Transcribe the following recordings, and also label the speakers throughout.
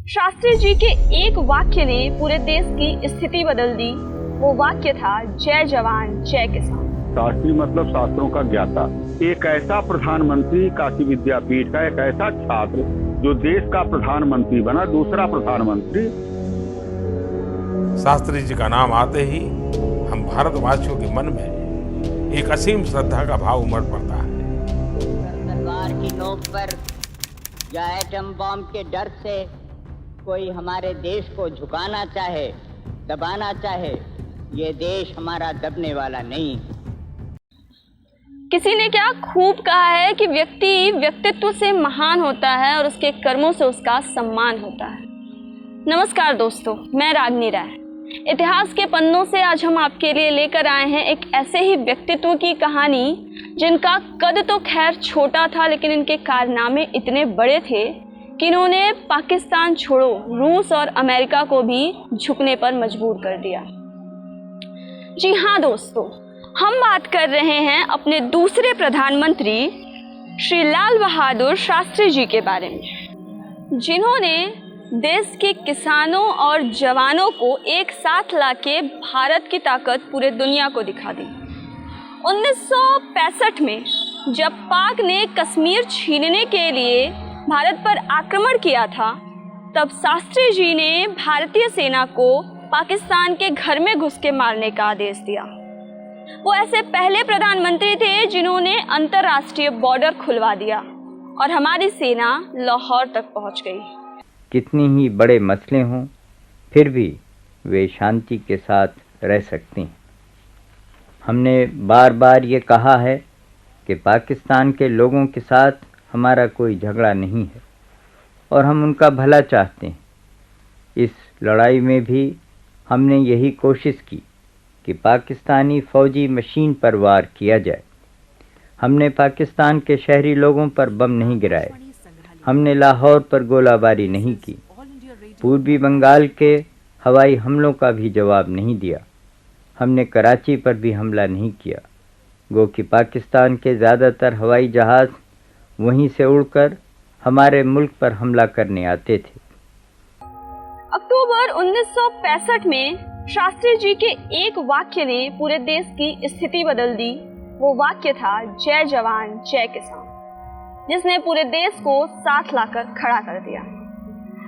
Speaker 1: शास्त्री जी के एक वाक्य ने पूरे देश की स्थिति बदल दी। वो वाक्य था, जय जवान जय किसान।
Speaker 2: शास्त्री मतलब शास्त्रों का ज्ञाता। एक ऐसा प्रधानमंत्री काशी विद्यापीठ का, एक ऐसा छात्र जो देश का प्रधानमंत्री बना, दूसरा प्रधानमंत्री।
Speaker 3: शास्त्री जी का नाम आते ही हम भारतवासियों के मन में एक असीम श्रद्धा का भाव उमड़ पड़ता है।
Speaker 4: तलवार की नोक पर या एटम बम के डर से कोई हमारे देश को झुकाना चाहे, दबाना चाहे, ये देश हमारा दबने वाला नहीं।
Speaker 1: किसी ने क्या खूब कहा है कि व्यक्ति व्यक्तित्व से महान होता है और उसके कर्मों से उसका सम्मान होता है। नमस्कार दोस्तों, मैं रागनी राय। इतिहास के पन्नों से आज हम आपके लिए लेकर आए हैं एक ऐसे ही व्यक्तित्व की कहानी जिनका कद तो खैर छोटा था, लेकिन इनके कारनामे इतने बड़े थे कि इन्होंने पाकिस्तान छोड़ो रूस और अमेरिका को भी झुकने पर मजबूर कर दिया। जी हाँ दोस्तों, हम बात कर रहे हैं अपने दूसरे प्रधानमंत्री श्री लाल बहादुर शास्त्री जी के बारे में, जिन्होंने देश के किसानों और जवानों को एक साथ लाके भारत की ताकत पूरे दुनिया को दिखा दी। 1965 में जब पाक ने कश्मीर छीनने के लिए भारत पर आक्रमण किया था, तब शास्त्री जी ने भारतीय सेना को पाकिस्तान के घर में घुस के मारने का आदेश दिया। वो ऐसे पहले प्रधानमंत्री थे जिन्होंने अंतर्राष्ट्रीय बॉर्डर खुलवा दिया और हमारी सेना लाहौर तक पहुंच गई।
Speaker 5: कितनी ही बड़े मसले हों, फिर भी वे शांति के साथ रह सकते हैं। हमने बार बार ये कहा है कि पाकिस्तान के लोगों के साथ हमारा कोई झगड़ा नहीं है और हम उनका भला चाहते हैं। इस लड़ाई में भी हमने यही कोशिश की कि पाकिस्तानी फ़ौजी मशीन पर वार किया जाए। हमने पाकिस्तान के शहरी लोगों पर बम नहीं गिराए, हमने लाहौर पर गोलाबारी नहीं की, पूर्वी बंगाल के हवाई हमलों का भी जवाब नहीं दिया, हमने कराची पर भी हमला नहीं किया। गो कि पाकिस्तान के ज़्यादातर हवाई जहाज़ वहीं से उड़कर हमारे मुल्क पर हमला करने आते थे।
Speaker 1: अक्टूबर 1965 में शास्त्री जी के एक वाक्य ने पूरे देश की स्थिति बदल दी। वो वाक्य था, जय जवान जय किसान, जिसने पूरे देश को साथ लाकर खड़ा कर दिया।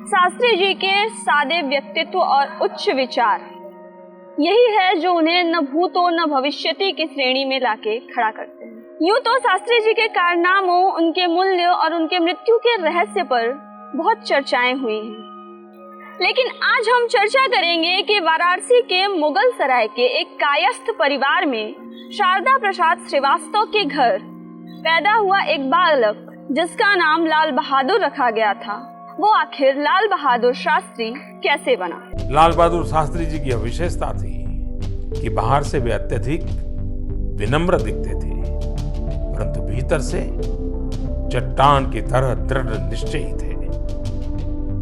Speaker 1: शास्त्री जी के सादे व्यक्तित्व और उच्च विचार यही है जो उन्हें न भूतो न भविष्यति की श्रेणी में लाके खड़ा करते हैं। यूं तो शास्त्री जी के कारनामों, उनके मूल्य और उनके मृत्यु के रहस्य पर बहुत चर्चाएं हुई हैं, लेकिन आज हम चर्चा करेंगे कि वाराणसी के मुगल सराय के एक कायस्थ परिवार में शारदा प्रसाद श्रीवास्तव के घर पैदा हुआ एक बालक जिसका नाम लाल बहादुर रखा गया था, वो आखिर लाल बहादुर शास्त्री कैसे बना।
Speaker 3: लाल बहादुर शास्त्री जी की यह विशेषता थी कि बाहर से वे अत्यधिक विनम्र दिखते थे, परंतु भीतर से चट्टान की तरह दृढ़ निश्चयी थे।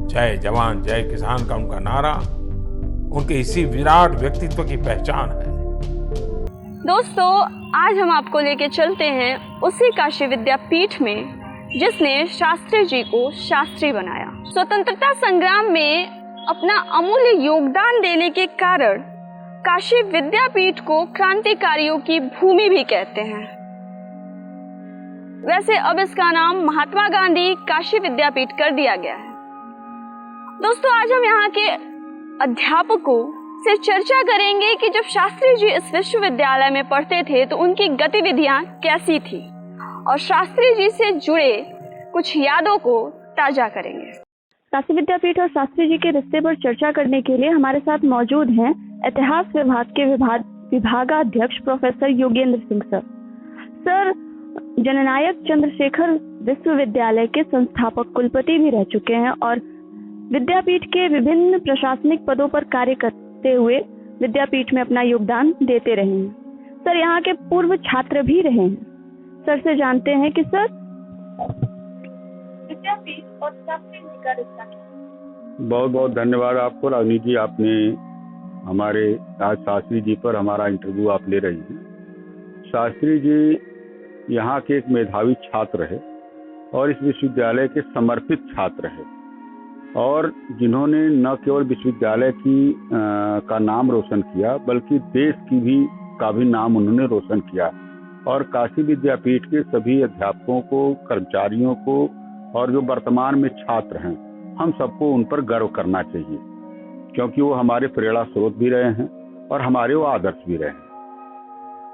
Speaker 3: जय जवान जय किसान का उनका नारा उनके इसी विराट व्यक्तित्व की पहचान है।
Speaker 1: दोस्तों, आज हम आपको लेके चलते हैं उसी काशी विद्यापीठ में जिसने शास्त्री जी को शास्त्री बनाया। स्वतंत्रता संग्राम में अपना अमूल्य योगदान देने के कारण काशी विद्यापीठ को क्रांतिकारियों की भूमि भी कहते हैं। वैसे अब इसका नाम महात्मा गांधी काशी विद्यापीठ कर दिया गया है। दोस्तों, आज हम यहाँ के अध्यापकों से चर्चा करेंगे कि जब शास्त्री जी इस विश्वविद्यालय में पढ़ते थे तो उनकी गतिविधियां कैसी थी, और शास्त्री जी से जुड़े कुछ यादों को ताजा करेंगे। काशी विद्यापीठ और शास्त्री जी के रिश्ते पर चर्चा करने के लिए हमारे साथ मौजूद हैं इतिहास विभाग के विभागाध्यक्ष professor Yogendra Singh sir. Sir Jananayak Chandrashekhar विश्वविद्यालय के संस्थापक कुलपति भी रह चुके हैं और विद्यापीठ के विभिन्न प्रशासनिक पदों पर कार्य करते हुए विद्यापीठ में अपना योगदान देते रहे हैं। सर यहाँ के पूर्व छात्र भी रहे हैं। सर से जानते हैं कि सर विद्यापीठ और शास्त्री जी का रिश्ता क्या?
Speaker 2: बहुत बहुत धन्यवाद आपको रागनी जी, आपने हमारे आज शास्त्री जी पर हमारा इंटरव्यू आप ले रही हैं। शास्त्री जी यहाँ के एक मेधावी छात्र है और इस विश्वविद्यालय के समर्पित छात्र है। और जिन्होंने न केवल विश्वविद्यालय का नाम रोशन किया बल्कि देश का भी नाम उन्होंने रोशन किया। और काशी विद्यापीठ के सभी अध्यापकों को, कर्मचारियों को और जो वर्तमान में छात्र हैं, हम सबको उन पर गर्व करना चाहिए, क्योंकि वो हमारे प्रेरणा स्रोत भी रहे हैं और हमारे वो आदर्श भी रहे हैं।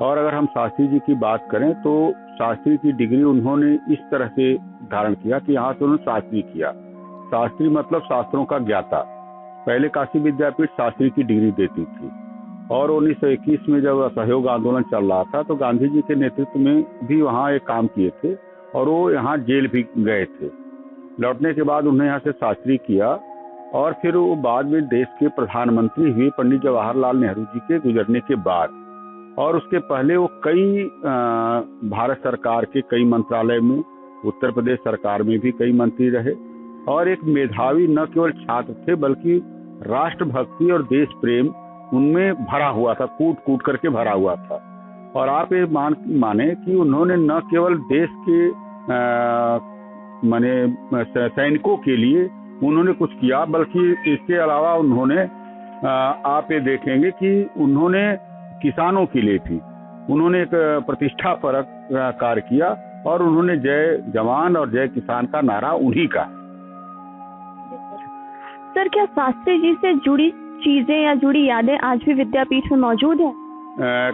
Speaker 2: और अगर हम शास्त्री जी की बात करें तो शास्त्री की डिग्री उन्होंने इस तरह से धारण किया कि यहाँ से उन्होंने शास्त्री किया। शास्त्री मतलब शास्त्रों का ज्ञाता। पहले काशी विद्यापीठ शास्त्री की डिग्री देती थी और 1921 में जब असहयोग आंदोलन चल रहा था तो गांधी जी के नेतृत्व में भी वहाँ एक काम किए थे और वो यहाँ जेल भी गए थे। लौटने के बाद उन्होंने यहाँ से शास्त्री किया और फिर वो बाद में देश के प्रधानमंत्री हुए पंडित जवाहरलाल नेहरू जी के गुजरने के बाद। और उसके पहले वो कई भारत सरकार के कई मंत्रालय में, उत्तर प्रदेश सरकार में भी कई मंत्री रहे और एक मेधावी न केवल छात्र थे बल्कि राष्ट्रभक्ति और देश प्रेम उनमें भरा हुआ था, कूट कूट करके भरा हुआ था। और आप ये माने कि उन्होंने न केवल देश के सैनिकों के लिए उन्होंने कुछ किया बल्कि इसके अलावा उन्होंने आप ये देखेंगे कि उन्होंने किसानों के लिए भी उन्होंने एक प्रतिष्ठा परक कार्य किया और उन्होंने जय जवान और जय किसान का नारा उन्हीं का।
Speaker 1: सर, क्या शास्त्री जी से जुड़ी चीजें या जुड़ी यादें आज भी विद्यापीठ में मौजूद है?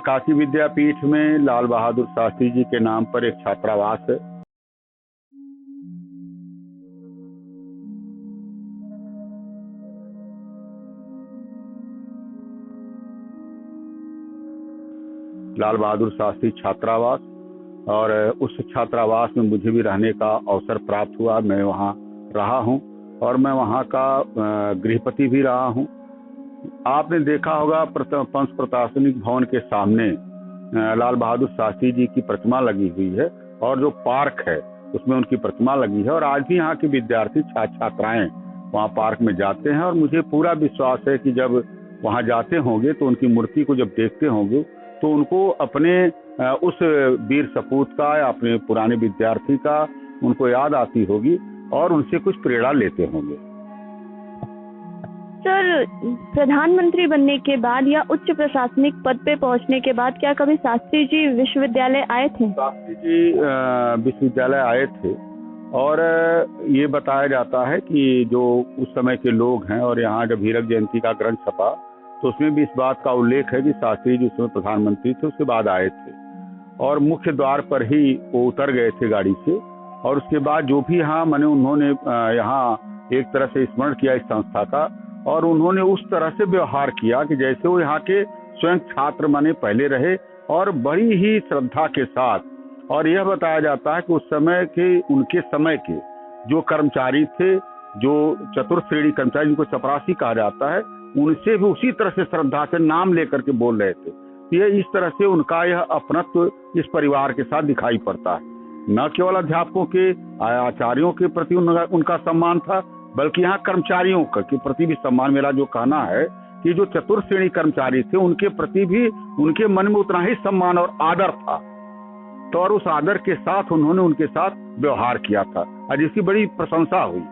Speaker 2: काशी विद्यापीठ में लाल बहादुर शास्त्री जी के नाम पर एक छात्रावास है। लाल बहादुर शास्त्री छात्रावास, और उस छात्रावास में मुझे भी रहने का अवसर प्राप्त हुआ। मैं वहाँ रहा हूँ और मैं वहाँ का गृहपति भी रहा हूँ। आपने देखा होगा पंच प्रशासनिक भवन के सामने लाल बहादुर शास्त्री जी की प्रतिमा लगी हुई है और जो पार्क है उसमें उनकी प्रतिमा लगी है। और आज भी यहाँ के विद्यार्थी छात्राएं वहाँ पार्क में जाते हैं और मुझे पूरा विश्वास है कि जब वहाँ जाते होंगे तो उनकी मूर्ति को जब देखते होंगे तो उनको अपने उस वीर सपूत का या अपने पुराने विद्यार्थी का उनको याद आती होगी और उनसे कुछ प्रेरणा लेते होंगे।
Speaker 1: सर, प्रधानमंत्री बनने के बाद या उच्च प्रशासनिक पद पे पहुंचने के बाद क्या कभी शास्त्री जी विश्वविद्यालय आए थे?
Speaker 2: शास्त्री जी विश्वविद्यालय आए थे और ये बताया जाता है कि जो उस समय के लोग हैं, और यहाँ जब हीरक जयंती का ग्रंथ छपा तो उसमें भी इस बात का उल्लेख है कि शास्त्री जी उस समय प्रधानमंत्री थे, उसके बाद आए थे और मुख्य द्वार पर ही वो उतर गए थे गाड़ी से। और उसके बाद जो भी यहाँ उन्होंने यहाँ एक तरह से स्मरण किया इस संस्था का और उन्होंने उस तरह से व्यवहार किया कि जैसे वो यहाँ के स्वयं छात्र पहले रहे और बड़ी ही श्रद्धा के साथ। और यह बताया जाता है कि उस समय के उनके समय के जो कर्मचारी थे, जो चतुर्थ श्रेणी कर्मचारी जिनको चपरासी कहा जाता है, उनसे भी उसी तरह से श्रद्धा से नाम लेकर के बोल रहे थे। ये इस तरह से उनका यह अपनत्व इस परिवार के साथ दिखाई पड़ता है। न केवल अध्यापकों के, आचार्यों के प्रति उनका सम्मान था बल्कि यहाँ कर्मचारियों के प्रति भी सम्मान। मेरा जो कहना है कि जो चतुर्थ श्रेणी कर्मचारी थे उनके प्रति भी उनके मन में उतना ही सम्मान और आदर था, तो और उस आदर के साथ उन्होंने उनके साथ व्यवहार किया था और जिसकी बड़ी प्रशंसा हुई।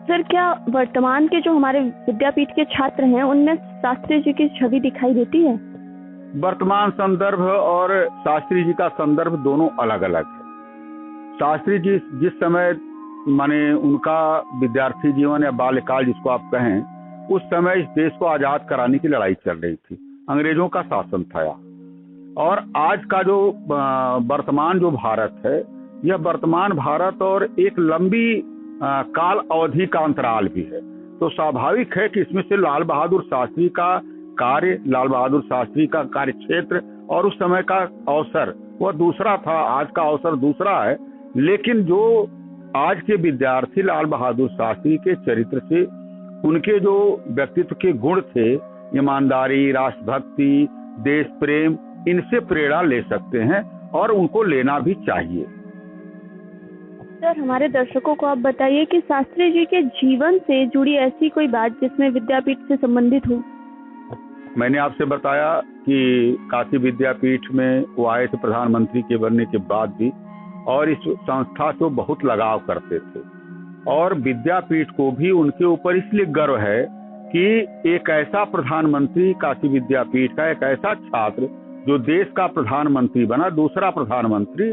Speaker 1: सर, क्या वर्तमान के जो हमारे विद्यापीठ के छात्र हैं उनमें शास्त्री जी की छवि दिखाई देती है?
Speaker 2: वर्तमान संदर्भ और शास्त्री जी का संदर्भ दोनों अलग अलग है। शास्त्री जी जिस समय उनका विद्यार्थी जीवन या बाल्यकाल जिसको आप कहें, उस समय इस देश को आजाद कराने की लड़ाई चल रही थी, अंग्रेजों का शासन था। और आज का जो वर्तमान जो भारत है, यह वर्तमान भारत और एक लंबी काल अवधि का अंतराल भी है। तो स्वाभाविक है कि इसमें से लाल बहादुर शास्त्री का कार्य, लाल बहादुर शास्त्री का कार्य क्षेत्र और उस समय का अवसर वह दूसरा था, आज का अवसर दूसरा है। लेकिन जो आज के विद्यार्थी लाल बहादुर शास्त्री के चरित्र से, उनके जो व्यक्तित्व के गुण थे, ईमानदारी, राष्ट्रभक्ति, देश प्रेम, इनसे प्रेरणा ले सकते हैं और उनको लेना भी चाहिए।
Speaker 1: सर, हमारे दर्शकों को आप बताइए कि शास्त्री जी के जीवन से जुड़ी ऐसी कोई बात जिसमें विद्यापीठ से संबंधित हो।
Speaker 2: मैंने आपसे बताया कि काशी विद्यापीठ में वो आए थे प्रधानमंत्री के बनने के बाद भी, और इस संस्था से वो बहुत लगाव करते थे। और विद्यापीठ को भी उनके ऊपर इसलिए गर्व है कि एक ऐसा प्रधानमंत्री, काशी विद्यापीठ का एक ऐसा छात्र जो देश का प्रधानमंत्री बना, दूसरा प्रधानमंत्री,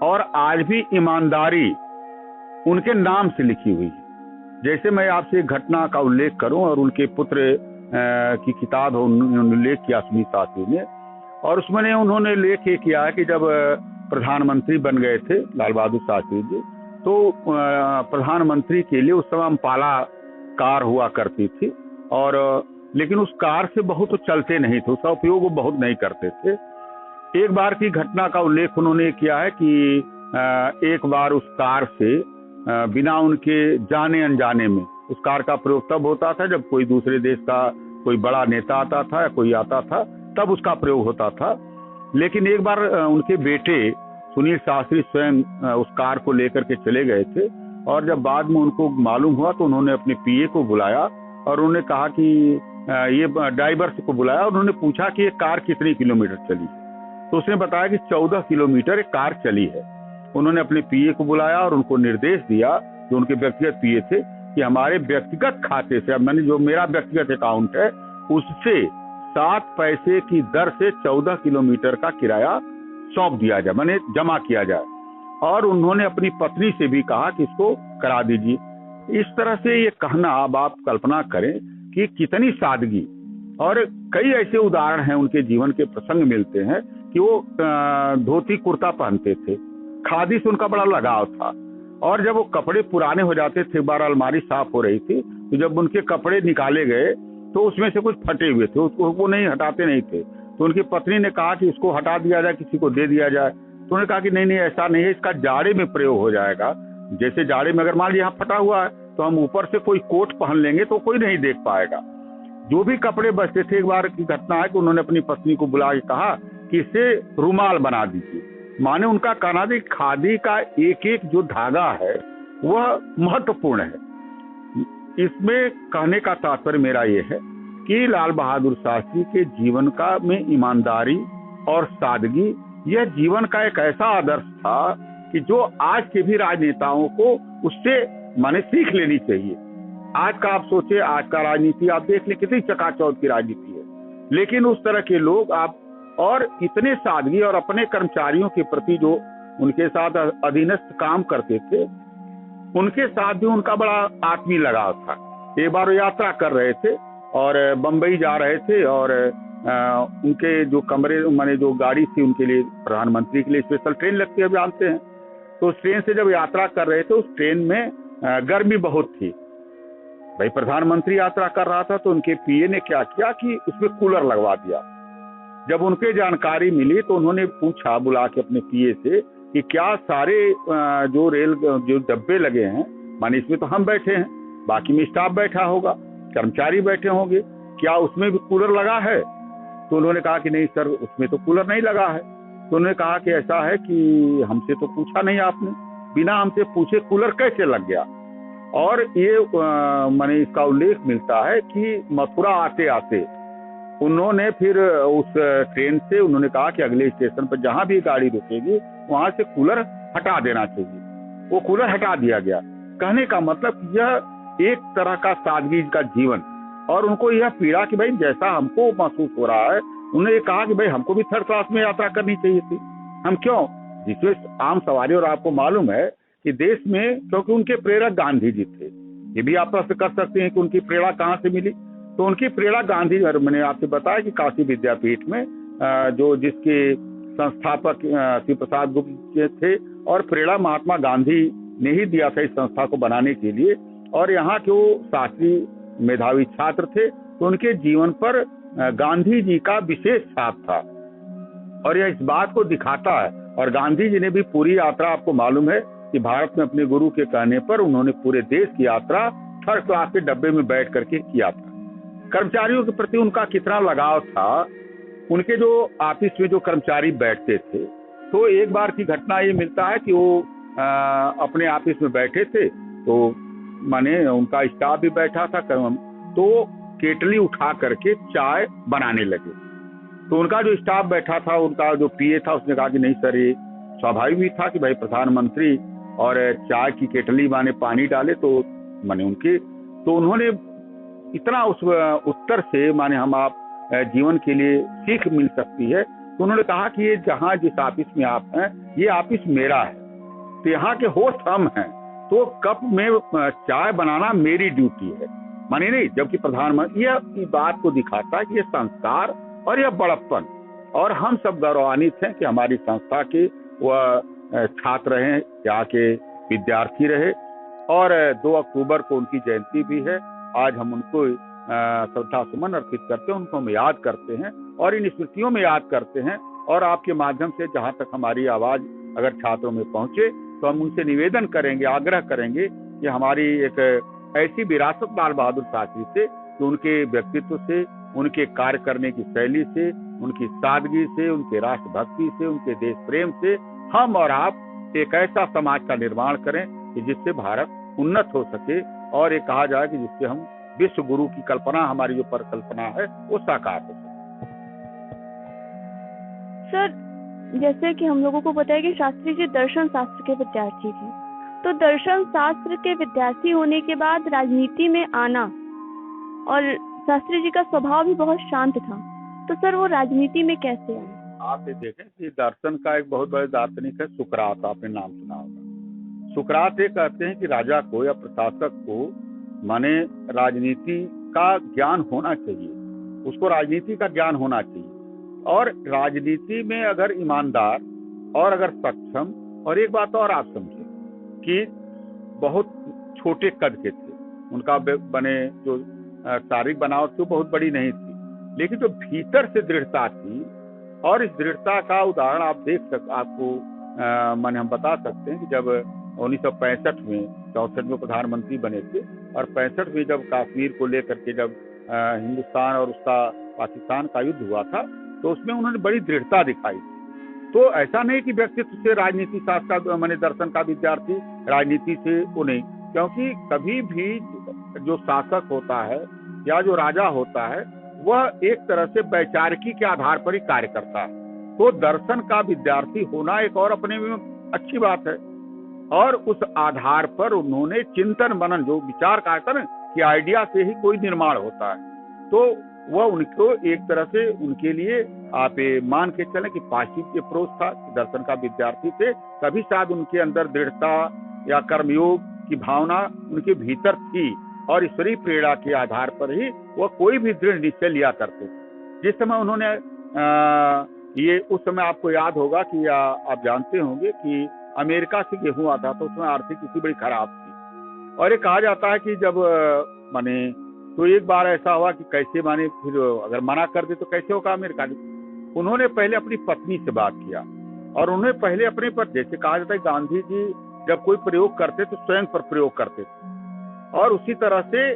Speaker 2: और आज भी ईमानदारी उनके नाम से लिखी हुई है। जैसे मैं आपसे एक घटना का उल्लेख करूं, और उनके पुत्र की किताब उन्होंने उल्लेख किया सुनील शास्त्री ने, और उसमें उन्होंने लेख ये किया है कि जब प्रधानमंत्री बन गए थे लाल बहादुर शास्त्री जी, तो प्रधानमंत्री के लिए उस समय अम्पाला कार हुआ करती थी, और लेकिन उस कार से बहुत तो चलते नहीं थे, उसका उपयोग वो बहुत नहीं करते थे। एक बार की घटना का उल्लेख उन्होंने किया है कि एक बार उस कार से बिना उनके जाने अनजाने में, उस कार का प्रयोग तब होता था जब कोई दूसरे देश का कोई बड़ा नेता आता था या कोई आता था, तब उसका प्रयोग होता था। लेकिन एक बार उनके बेटे सुनील शास्त्री स्वयं उस कार को लेकर के चले गए थे, और जब बाद में उनको मालूम हुआ तो उन्होंने अपने पीए को बुलाया और उन्होंने कहा कि ये ड्राइवर को बुलाया, और उन्होंने पूछा कि ये कार कितनी किलोमीटर चली है। तो उसने बताया कि 14 किलोमीटर एक कार चली है। उन्होंने अपने पीए को बुलाया और उनको निर्देश दिया, जो उनके व्यक्तिगत पीए थे, कि हमारे व्यक्तिगत खाते से, अब मैंने जो मेरा व्यक्तिगत अकाउंट है उससे 7 पैसे की दर से 14 किलोमीटर का किराया सौंप दिया जाए, मैंने जमा किया जाए। और उन्होंने अपनी पत्नी से भी कहा कि इसको करा दीजिए। इस तरह से ये कहना, अब आप कल्पना करें कि कितनी सादगी, और कई ऐसे उदाहरण हैं उनके जीवन के प्रसंग मिलते हैं कि वो धोती कुर्ता पहनते थे, खादी से उनका बड़ा लगाव था, और जब वो कपड़े पुराने हो जाते थे, एक बार अलमारी साफ हो रही थी, तो जब उनके कपड़े निकाले गए तो उसमें से कुछ फटे हुए थे, उसको वो नहीं हटाते नहीं थे। तो उनकी पत्नी ने कहा कि इसको हटा दिया जाए, किसी को दे दिया जाए। तो उन्होंने कहा कि नहीं नहीं, ऐसा नहीं है, इसका जाड़े में प्रयोग हो जाएगा। जैसे जाड़े में अगर मान लीजिए यहाँ फटा हुआ है तो हम ऊपर से कोई कोट पहन लेंगे तो कोई नहीं देख पाएगा। जो भी कपड़े बचते थे, एक बार की घटना है कि उन्होंने अपनी पत्नी को बुला के कहा कि इसे रुमाल बना दीजिए। माने उनका कहना था खादी का एक एक जो धागा है वह महत्वपूर्ण है। इसमें कहने का तात्पर्य मेरा ये है कि लाल बहादुर शास्त्री के जीवन का में ईमानदारी और सादगी, यह जीवन का एक ऐसा आदर्श था कि जो आज के भी राजनेताओं को उससे माने सीख लेनी चाहिए। आज का आप सोचे, आज का राजनीति आप देख लें, कितनी चकाचौंध की राजनीति है, लेकिन उस तरह के लोग आप, और इतने सादगी, और अपने कर्मचारियों के प्रति जो उनके साथ अधीनस्थ काम करते थे, उनके साथ भी उनका बड़ा आत्मीय लगाव था। एक बार यात्रा कर रहे थे और बंबई जा रहे थे, और उनके जो कमरे माने जो गाड़ी थी उनके लिए, प्रधानमंत्री के लिए स्पेशल ट्रेन लगती है, जानते हैं। तो उस ट्रेन से जब यात्रा कर रहे थे, उस ट्रेन में गर्मी बहुत थी। भाई प्रधानमंत्री यात्रा कर रहा था, तो उनके पीए ने क्या किया कि उसमें कूलर लगवा दिया। जब उनके जानकारी मिली तो उन्होंने पूछा बुला के अपने पीए से कि क्या सारे जो रेल जो डब्बे लगे हैं, माने इसमें तो हम बैठे हैं, बाकी में स्टाफ बैठा होगा, कर्मचारी बैठे होंगे, क्या उसमें भी कूलर लगा है? तो उन्होंने कहा कि नहीं सर, उसमें तो कूलर नहीं लगा है। तो उन्होंने कहा कि ऐसा है कि हमसे तो पूछा नहीं आपने, बिना हमसे पूछे कूलर कैसे लग गया? और ये माने इसका उल्लेख मिलता है कि मथुरा आते आते उन्होंने फिर उस ट्रेन से उन्होंने कहा कि अगले स्टेशन पर जहां भी गाड़ी रुकेगी वहां से कूलर हटा देना चाहिए। वो कूलर हटा दिया गया। कहने का मतलब यह एक तरह का सादगी का जीवन, और उनको यह पीड़ा कि भाई जैसा हमको महसूस हो रहा है, उन्होंने ये कहा कि भाई हमको भी थर्ड क्लास में यात्रा करनी चाहिए थी। हम क्यों? जिसमें आम सवारी, और आपको मालूम है कि देश में, क्योंकि उनके प्रेरक गांधी जी थे। ये भी आप प्रश्न कर सकते हैं कि उनकी प्रेरणा कहाँ से मिली। तो उनकी प्रेरणा गांधी, और मैंने आपसे बताया कि काशी विद्यापीठ में जो जिसके संस्थापक श्री प्रसाद गुप्त थे, और प्रेरणा महात्मा गांधी ने ही दिया था इस संस्था को बनाने के लिए। और यहाँ के वो शास्त्री मेधावी छात्र थे, तो उनके जीवन पर गांधी जी का विशेष छाप था, और यह इस बात को दिखाता है। और गांधी जी ने भी पूरी यात्रा, आपको मालूम है कि भारत में अपने गुरु के कहने पर उन्होंने पूरे देश की यात्रा थर्ड क्लास के डब्बे में बैठ करके किया था। कर्मचारियों के प्रति उनका कितना लगाव था। उनके जो ऑफिस में जो कर्मचारी बैठते थे, तो एक बार की घटना ये मिलता है कि वो अपने ऑफिस में बैठे थे, तो माने उनका स्टाफ भी बैठा था, तो केटली उठा करके चाय बनाने लगे। तो उनका जो स्टाफ बैठा था, उनका जो पीए था, उसने कहा कि नहीं सर, ये स्वाभाविक भी था कि भाई प्रधानमंत्री और चाय की केटली माने पानी डाले तो माने उनके, तो उन्होंने इतना उस उत्तर से माने हम आप जीवन के लिए सीख मिल सकती है। तो उन्होंने कहा कि ये जहाँ जिस ऑफिस में आप हैं, ये ऑफिस मेरा है, तो यहाँ के होस्ट हम हैं, तो कप में चाय बनाना मेरी ड्यूटी है, माने नहीं। जबकि प्रधानमंत्री यह बात को दिखाता है कि ये संस्कार और यह बड़प्पन, और हम सब गौरवान्वित हैं कि हमारी संस्था के वह छात्र रहे, यहाँ के विद्यार्थी रहे। और 2 अक्टूबर को उनकी जयंती भी है। आज हम उनको श्रद्धा सुमन अर्पित करते हैं, उनको हम याद करते हैं और इन स्मृतियों में याद करते हैं। और आपके माध्यम से जहाँ तक हमारी आवाज अगर छात्रों में पहुंचे तो हम उनसे निवेदन करेंगे, आग्रह करेंगे कि हमारी एक ऐसी विरासत लाल बहादुर शास्त्री से कि उनके व्यक्तित्व से, उनके कार्य करने की शैली से, उनकी सादगी से, उनके राष्ट्रभक्ति से, उनके देश प्रेम से हम और आप एक ऐसा समाज का निर्माण करें कि जिससे भारत उन्नत हो सके और ये कहा जाए कि जिससे हम विश्व गुरु की कल्पना, हमारी जो परिकल्पना है, वो साकार हो सके।
Speaker 1: सर, जैसे कि हम लोगों को पता है कि शास्त्री जी दर्शन शास्त्र के विद्यार्थी थे, तो दर्शन शास्त्र के विद्यार्थी होने के बाद राजनीति में आना, और शास्त्री जी का स्वभाव भी बहुत शांत था, तो सर वो राजनीति में कैसे आए?
Speaker 2: आप ये देखें कि दर्शन का एक बहुत बड़ा दार्शनिक है सुकरात, आपने नाम सुना होगा। सुकरात ये कहते हैं कि राजा को या प्रशासक को माने राजनीति का ज्ञान होना चाहिए, उसको राजनीति का ज्ञान होना चाहिए। और राजनीति में अगर ईमानदार और अगर सक्षम, और एक बात और आप समझे कि बहुत छोटे कद के थे, उनका बने जो शारीरिक बनावट थी बहुत बड़ी नहीं थी, लेकिन जो भीतर से दृढ़ता थी, और इस दृढ़ता का उदाहरण आप आपको माने हम बता सकते हैं कि जब 1965 में 64 में प्रधानमंत्री बने थे और 65 में जब कश्मीर को लेकर के जब हिंदुस्तान और उसका पाकिस्तान का युद्ध हुआ था, तो उसमें उन्होंने बड़ी दृढ़ता दिखाई थी। तो ऐसा नहीं कि व्यक्तित्व से राजनीति शास्त्र का माने दर्शन का विद्यार्थी राजनीति से वो नहीं, क्योंकि कभी भी जो शासक होता है या जो राजा होता है वह एक तरह से वैचारिकी के आधार पर ही कार्य करता है। तो दर्शन का विद्यार्थी होना एक और अपने में अच्छी बात है, और उस आधार पर उन्होंने चिंतन मनन, जो विचार का था ना कि आइडिया से ही कोई निर्माण होता है, तो वह उनको एक तरह से उनके लिए आप मान के चलें कि पाश्चित्य अप्रोच था। दर्शन का विद्यार्थी थे, कभी शायद उनके अंदर दृढ़ता या कर्मयोग की भावना उनके भीतर थी, और ईश्वरीय प्रेरणा के आधार पर ही वह कोई भी दृढ़ निश्चय लिया करते। जिस समय उन्होंने ये उस समय आपको याद होगा कि आप जानते होंगे कि अमेरिका से गेहूं आता था, उसमें आर्थिक स्थिति बड़ी खराब थी, और ये कहा जाता है कि जब माने तो एक बार ऐसा हुआ कि कैसे माने फिर अगर मना कर दे तो कैसे होगा अमेरिका। उन्होंने पहले अपनी पत्नी से बात किया, और उन्होंने पहले अपने पर, जैसे कहा जाता है गांधी जी जब कोई प्रयोग करते तो स्वयं पर प्रयोग करते थे, और उसी तरह से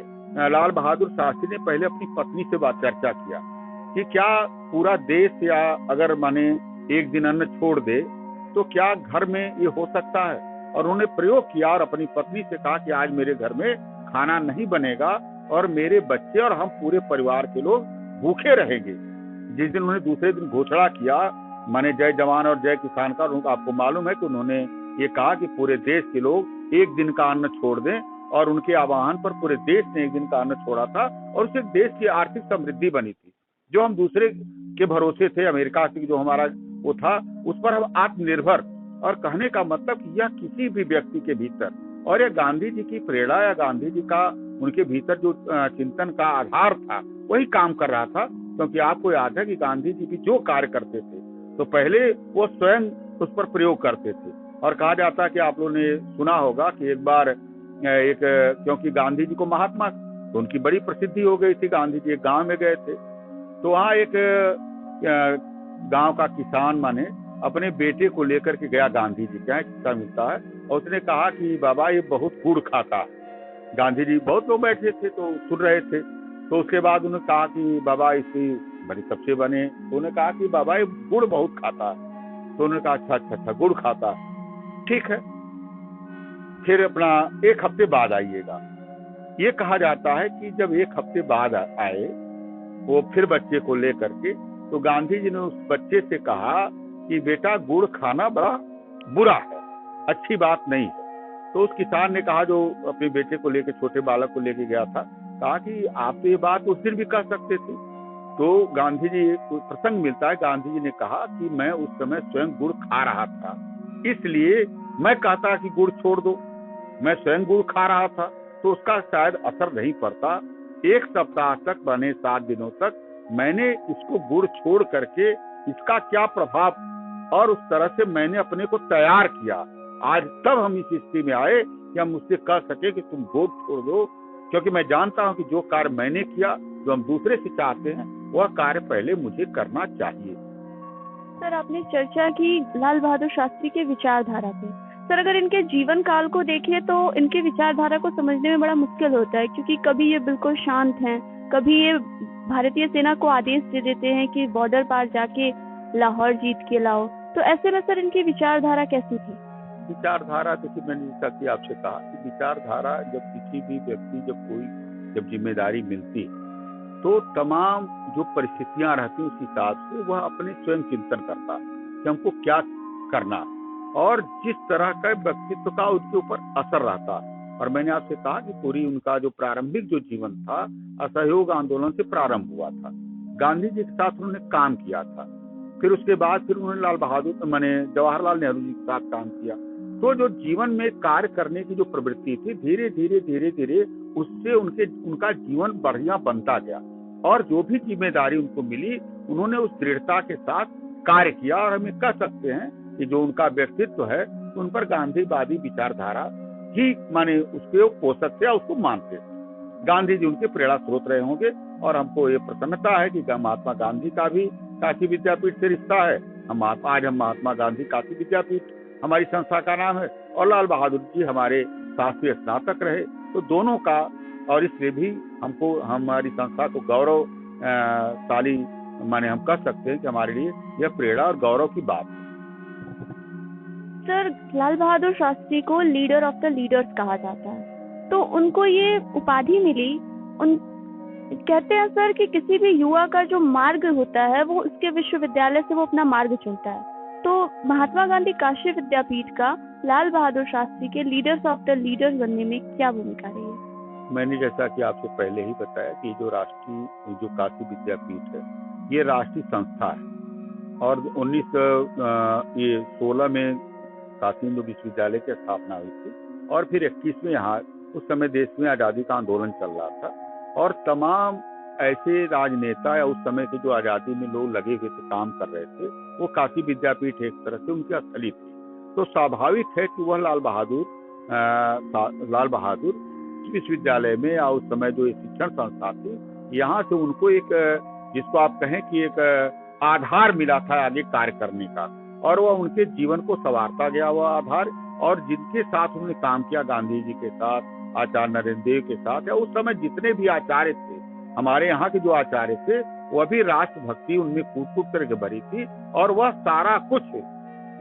Speaker 2: लाल बहादुर शास्त्री ने पहले अपनी पत्नी से बात चर्चा किया कि क्या पूरा देश या अगर माने एक दिन अन्न छोड़ दे तो क्या घर में ये हो सकता है। और उन्होंने प्रयोग किया और अपनी पत्नी से कहा कि आज मेरे घर में खाना नहीं बनेगा और मेरे बच्चे और हम पूरे परिवार के लोग भूखे रहेंगे। जिस दिन उन्होंने दूसरे दिन घोषणा किया माने जय जवान और जय किसान का, आपको मालूम है कि उन्होंने ये कहा कि पूरे देश के लोग एक दिन का अन्न छोड़ दें, और उनके आह्वान पर पूरे देश ने एक दिन का अन्न छोड़ा था, और उससे देश की आर्थिक समृद्धि बनी थी। जो हम दूसरे के भरोसे थे, अमेरिका से जो हमारा वो था, उस पर हम आत्मनिर्भर, और कहने का मतलब कि यह किसी भी व्यक्ति के भीतर, और यह गांधी जी की प्रेरणा या गांधी जी का उनके भीतर जो चिंतन का आधार था वही काम कर रहा था। क्योंकि आपको याद है कि गांधी जी भी जो कार्य करते थे तो पहले वो स्वयं उस पर प्रयोग करते थे। और कहा जाता है कि आप लोगों ने सुना होगा कि एक बार क्योंकि गांधी जी को महात्मा, तो उनकी बड़ी प्रसिद्धि हो गई थी। गांधी जी एक गांव में गए थे, तो वहाँ एक गांव का किसान माने अपने बेटे को लेकर के गया गांधी जी क्या किस्सा मिलता है, और उसने कहा कि बाबा ये बहुत गुड़ खाता है। गांधी जी बहुत लोग बैठे थे तो सुन रहे थे, तो उसके बाद उन्होंने कहा कि बाबा इसकी बड़ी सबसे बने, तो उन्होंने कहा कि बाबा ये गुड़ बहुत खाता है। तो उन्होंने कहा अच्छा गुड़ खाता है, ठीक है, फिर अपना 1 हफ्ते बाद आइएगा। ये कहा जाता है कि जब 1 हफ्ते बाद आए वो फिर बच्चे को लेकर के, तो गांधी जी ने उस बच्चे से कहा कि बेटा गुड़ खाना बड़ा बुरा है, अच्छी बात नहीं है। तो उस किसान ने कहा, जो अपने बेटे को लेके, छोटे बालक को लेके गया था, कहा कि आप ये बात उस दिन भी कह सकते थे। तो गांधी जी, एक प्रसंग मिलता है, गांधी जी ने कहा कि मैं उस समय स्वयं गुड़ खा रहा था, इसलिए मैं कहता कि गुड़ छोड़ दो। मैं स्वयं गुड़ खा रहा था तो उसका शायद असर नहीं पड़ता। 1 सप्ताह तक, बने 7 दिनों तक मैंने इसको गुड़ छोड़ करके इसका क्या प्रभाव, और उस तरह से मैंने अपने को तैयार किया। आज तब हम इस स्थिति में आए कि हम उससे कह सके कि तुम गुड़ छोड़ दो, क्योंकि मैं जानता हूं कि जो कार्य मैंने किया, जो हम दूसरे से चाहते हैं, वह कार्य पहले मुझे करना चाहिए।
Speaker 1: सर, आपने चर्चा की लाल बहादुर शास्त्री के विचारधारा पे। सर, अगर इनके जीवन काल को देखें तो इनके विचारधारा को समझने में बड़ा मुश्किल होता है, क्योंकि कभी ये बिल्कुल शांत हैं, कभी ये भारतीय सेना को आदेश दे देते हैं कि बॉर्डर पार जाके लाहौर जीत के लाओ। तो ऐसे में सर इनकी विचारधारा कैसी थी?
Speaker 2: विचारधारा, देखिए, मैंने जैसा कि आपसे कहा कि विचारधारा, जब किसी भी व्यक्ति, जब जिम्मेदारी मिलती तो तमाम जो परिस्थितियां रहती उस हिसाब से वह अपने स्वयं चिंतन करता कि हमको क्या करना, और जिस तरह का व्यक्तित्व का उसके ऊपर असर रहता। और मैंने आपसे कहा कि पूरी उनका जो प्रारंभिक जो जीवन था, असहयोग आंदोलन से प्रारंभ हुआ था। गांधी जी के साथ उन्होंने काम किया था, फिर उसके बाद फिर उन्होंने जवाहरलाल नेहरू जी के साथ काम किया। तो जो जीवन में कार्य करने की जो प्रवृत्ति थी, धीरे धीरे उससे उनका जीवन बढ़िया बनता गया, और जो भी जिम्मेदारी उनको मिली, उन्होंने उस दृढ़ता के साथ कार्य किया। और हमें कह सकते हैं कि जो उनका व्यक्तित्व है, उन पर गांधीवादी विचारधारा ही उसके पोषक थे या उसको मानते थे। गांधी जी उनके प्रेरणा स्रोत रहे होंगे, और हमको ये प्रसन्नता है कि महात्मा गांधी का भी काशी विद्यापीठ से रिश्ता है। आज हम महात्मा गांधी काशी विद्यापीठ हमारी संस्था का नाम है, और लाल बहादुर जी हमारे शास्त्रीय स्नातक रहे। तो दोनों का, और इसलिए भी हमको, हमारी संस्था को गौरव शाली हम कह सकते हैं कि हमारे लिए यह प्रेरणा और गौरव की बात है।
Speaker 1: सर, लाल बहादुर शास्त्री को लीडर ऑफ द लीडर्स कहा जाता है, तो उनको ये उपाधि मिली। कहते हैं सर कि किसी भी युवा का जो मार्ग होता है, वो उसके विश्वविद्यालय से वो अपना मार्ग चुनता है। तो महात्मा गांधी काशी विद्यापीठ का लाल बहादुर शास्त्री के लीडर्स ऑफ द लीडर्स बनने में क्या भूमिका रही है?
Speaker 2: मैंने जैसा कि आपसे पहले ही बताया कि जो काशी विद्यापीठ है, ये राष्ट्रीय संस्था है, और 1916 में काशी हिंदू विश्वविद्यालय की स्थापना हुई थी, और फिर 21 में यहाँ, उस समय देश में आज़ादी का आंदोलन चल रहा था, और तमाम ऐसे राजनेता या उस समय के जो आज़ादी में लोग लगे हुए थे, काम कर रहे थे, वो काशी विद्यापीठ एक तरह से उनकी स्थली थी। तो स्वाभाविक है कि वह लाल बहादुर विश्वविद्यालय में, या उस समय जो शिक्षण संस्था थी, यहाँ से उनको एक, जिसको आप कहें कि एक आधार मिला था आगे कार्य करने का, और वह उनके जीवन को संवारता गया वह आधार। और जिनके साथ उन्होंने काम किया, गांधी जी के साथ, आचार्य नरेंद्र देव के साथ, या उस समय जितने भी आचार्य थे, हमारे यहाँ के जो आचार्य थे, वह भी राष्ट्रभक्ति उनमें कूट करके भरी थी, और वह सारा कुछ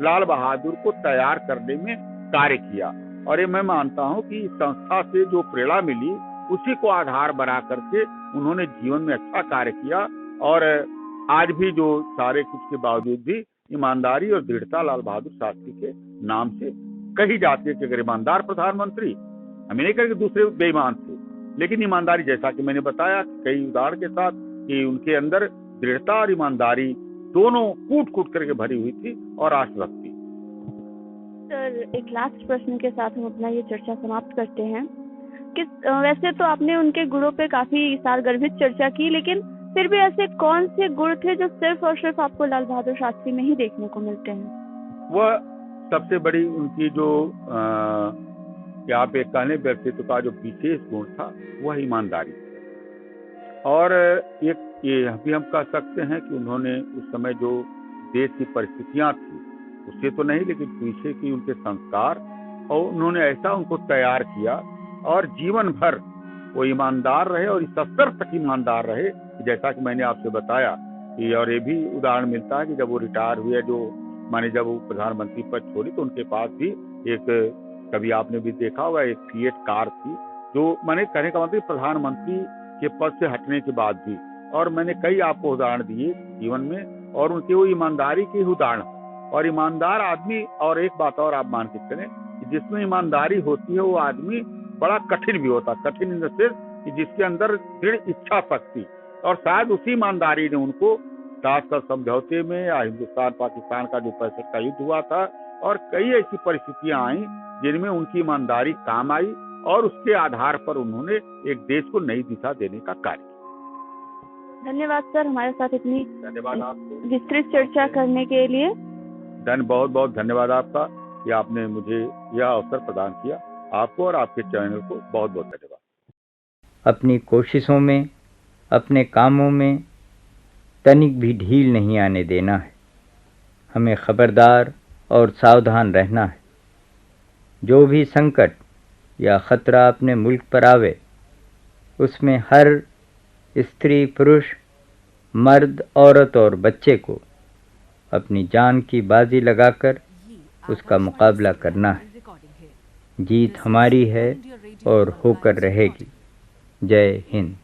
Speaker 2: लाल बहादुर को तैयार करने में कार्य किया। और ये मैं मानता हूँ कि संस्था से जो प्रेरणा मिली, उसी को आधार बना करके उन्होंने जीवन में अच्छा कार्य किया। और आज भी जो सारे कुछ के बावजूद भी ईमानदारी और दृढ़ता लाल बहादुर शास्त्री के नाम से कही जाती है कि अगर ईमानदार प्रधानमंत्री, हमें नहीं कहेंगे दूसरे बेईमान थे, लेकिन ईमानदारी, जैसा कि मैंने बताया कई उदाहरण के साथ, कि उनके अंदर दृढ़ता और ईमानदारी दोनों कूट करके भरी हुई थी, और राष्ट्रभक्ति।
Speaker 1: सर, एक लास्ट प्रश्न के साथ हम अपना ये चर्चा समाप्त करते हैं। वैसे तो आपने उनके गुणों पे काफी सारगर्भित चर्चा की, लेकिन फिर भी ऐसे कौन से गुण थे जो सिर्फ और सिर्फ आपको लाल बहादुर शास्त्री में ही देखने को मिलते हैं?
Speaker 2: वह सबसे बड़ी उनकी जो यहाँ पे कहने व्यक्तित्व का जो विशेष गुण था, वह ईमानदारी। और एक ये भी हम कह सकते हैं कि उन्होंने उस समय जो देश की परिस्थितियां थी, उससे तो नहीं, लेकिन पीछे की उनके संस्कार, और उन्होंने ऐसा उनको तैयार किया, और जीवन भर वो ईमानदार रहे, और इस स्तर तक ईमानदार रहे, जैसा कि मैंने आपसे बताया कि, और ये भी उदाहरण मिलता है कि जब वो रिटायर हुए, जब वो प्रधानमंत्री पद छोड़ी, तो उनके पास भी एक, कभी आपने भी देखा होगा, एक फिएट कार थी, जो कहने का मतलब प्रधानमंत्री के पद से हटने के बाद भी। और मैंने कई आपको उदाहरण दिए जीवन में, और उनके वो ईमानदारी के उदाहरण और ईमानदार आदमी, और एक बात और आप मान के चलें कि जिसमें ईमानदारी होती है वो आदमी बड़ा कठिन भी होता है, कठिन इन द सेंस कि जिसके अंदर दृढ़ इच्छा शक्ति, और शायद उसी ईमानदारी ने उनको ताशकंद समझौते में या हिंदुस्तान पाकिस्तान का जो 65 का युद्ध हुआ था और कई ऐसी परिस्थितियां आई जिनमें उनकी ईमानदारी काम आई और उसके आधार पर उन्होंने एक देश को नई दिशा देने का कार्य किया।
Speaker 1: धन्यवाद सर, हमारे साथ इतनी
Speaker 2: धन्यवाद आपको
Speaker 1: विस्तृत चर्चा करने के लिए।
Speaker 2: बहुत बहुत धन्यवाद आपका कि आपने मुझे यह अवसर प्रदान किया। आपको और आपके चैनल को बहुत बहुत धन्यवाद।
Speaker 5: अपनी कोशिशों में, अपने कामों में तनिक भी ढील नहीं आने देना है। हमें खबरदार और सावधान रहना है। जो भी संकट या खतरा अपने मुल्क पर आवे, उसमें हर स्त्री, पुरुष, मर्द, औरत और बच्चे को अपनी जान की बाजी लगाकर उसका मुकाबला करना है। जीत हमारी है और होकर रहेगी। जय हिंद।